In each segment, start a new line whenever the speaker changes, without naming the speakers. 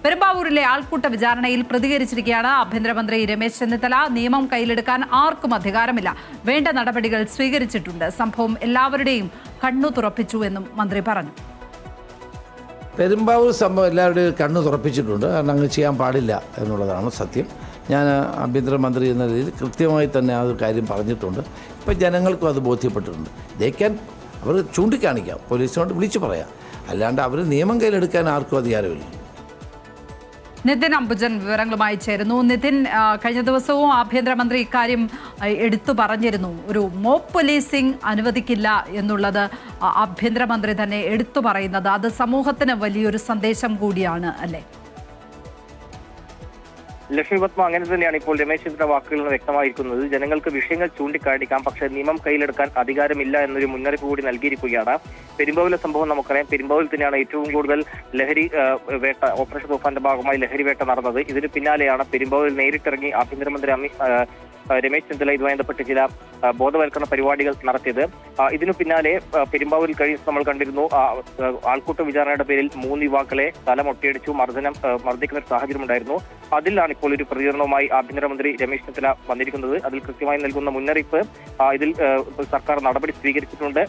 പെരുമ്പാവൂരിലെ ആൾക്കൂട്ട വിചാരണയിൽ പ്രതികരിച്ചിരിക്കുകയാണ് ആഭ്യന്തരമന്ത്രി രമേശ് ചെന്നിത്തല. നിയമം കയ്യിലെടുക്കാൻ ആർക്കും അധികാരമില്ല, വേണ്ട നടപടികൾ സ്വീകരിച്ചിട്ടുണ്ട്. സംഭവം എല്ലാവരുടെയും കണ്ണു തുറപ്പിച്ചു എന്നും മന്ത്രി പറഞ്ഞു.
പെരുമ്പാവൂർ സംഭവം എല്ലാവരുടെയും കണ്ണു തുറപ്പിച്ചിട്ടുണ്ട്. കാരണം അങ്ങ് ചെയ്യാൻ പാടില്ല എന്നുള്ളതാണ് സത്യം. ഞാൻ ആഭ്യന്തരമന്ത്രി എന്ന രീതിയിൽ കൃത്യമായി തന്നെ ആ കാര്യം പറഞ്ഞിട്ടുണ്ട്. ഇപ്പം ജനങ്ങൾക്കും അത് ബോധ്യപ്പെട്ടിട്ടുണ്ട്. അവർ ചൂണ്ടിക്കാണിക്കാം, പോലീസിനോട് വിളിച്ചു പറയാം, അല്ലാണ്ട് അവർ നിയമം കയ്യിലെടുക്കാൻ ആർക്കും അധികാരമില്ല.
നിതിൻ അംബുജൻ വിവരങ്ങളുമായി ചേരുന്നു. നിതിൻ, കഴിഞ്ഞ ദിവസവും ആഭ്യന്തരമന്ത്രി ഇക്കാര്യം എടുത്തു പറഞ്ഞിരുന്നു. ഒരു മോബ് പോലീസിംഗ് അനുവദിക്കില്ല എന്നുള്ളത് ആഭ്യന്തരമന്ത്രി തന്നെ എടുത്തു പറയുന്നത് അത് സമൂഹത്തിന് വലിയൊരു സന്ദേശം കൂടിയാണ്, അല്ലേ?
ലക്ഷ്മി പത്മ, അങ്ങനെ തന്നെയാണ് ഇപ്പോൾ രമേശ് ചെന്നിത്തല വാക്കുകളിൽ നിന്ന് വ്യക്തമായിരിക്കുന്നത്. ജനങ്ങൾക്ക് വിഷയങ്ങൾ ചൂണ്ടിക്കാണിക്കാം, പക്ഷേ നിയമം കയ്യിലെടുക്കാൻ അധികാരമില്ല എന്നൊരു മുന്നറിയിപ്പ് കൂടി നൽകിയിരിക്കുകയാണ്. പെരുമ്പാവൂരിലെ സംഭവം നമുക്കറിയാം. പെരുമ്പാവൂരിൽ തന്നെയാണ് ഏറ്റവും കൂടുതൽ ലഹരി വേട്ട, ഓപ്പറേഷൻ തൂഫാന്റെ ഭാഗമായി ലഹരി വേട്ട നടന്നത്. ഇതിന് പിന്നാലെയാണ് പെരുമ്പാവൂരിൽ നേരിട്ടിറങ്ങി ആഭ്യന്തരമന്ത്രി രമേശ് ചെന്നിത്തല ഇതുമായി ബന്ധപ്പെട്ട് ചില ബോധവൽക്കരണ പരിപാടികൾ നടത്തിയത്. ഇതിനു പിന്നാലെ പെരുമ്പാവൂരിൽ കഴിഞ്ഞ് നമ്മൾ കണ്ടിരുന്നു ആൾക്കൂട്ട വിചാരണയുടെ പേരിൽ 3 യുവാക്കളെ തലമൊട്ടിയടിച്ചു മർദ്ദിക്കുന്ന ഒരു സാഹചര്യം ഉണ്ടായിരുന്നു. അതിലാണ് ഇപ്പോൾ ഒരു പ്രതികരണവുമായി ആഭ്യന്തരമന്ത്രി രമേശ് ചെന്നിത്തല വന്നിരിക്കുന്നത്. അതിൽ കൃത്യമായി നൽകുന്ന മുന്നറിയിപ്പ്, ഇതിൽ സർക്കാർ നടപടി സ്വീകരിച്ചിട്ടുണ്ട്.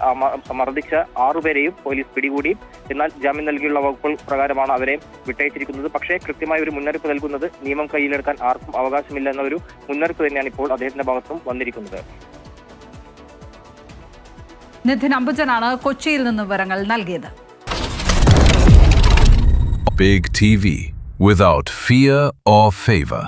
മർദ്ദിച്ച 6 പേരെയും പോലീസ് പിടികൂടി. എന്നാൽ ജാമ്യം നൽകിയുള്ള വകുപ്പുകൾ പ്രകാരമാണ് അവരെ വിട്ടയച്ചിരിക്കുന്നത്. പക്ഷേ കൃത്യമായ ഒരു മുന്നറിയിപ്പ് നൽകുന്നത് നിയമം കയ്യിലെടുക്കാൻ ആർക്കും അവകാശമില്ല എന്ന ഒരു മുന്നറിയിപ്പ് തന്നെയാണ് ഇപ്പോൾ അദ്ദേഹത്തിന്റെ ഭാഗത്തും വന്നിരിക്കുന്നത്.
നിതിൻ അംബുജനാണ് കൊച്ചിയിൽ നിന്ന് വിവരങ്ങൾ നൽകിയത്.
Big TV, without fear or favor.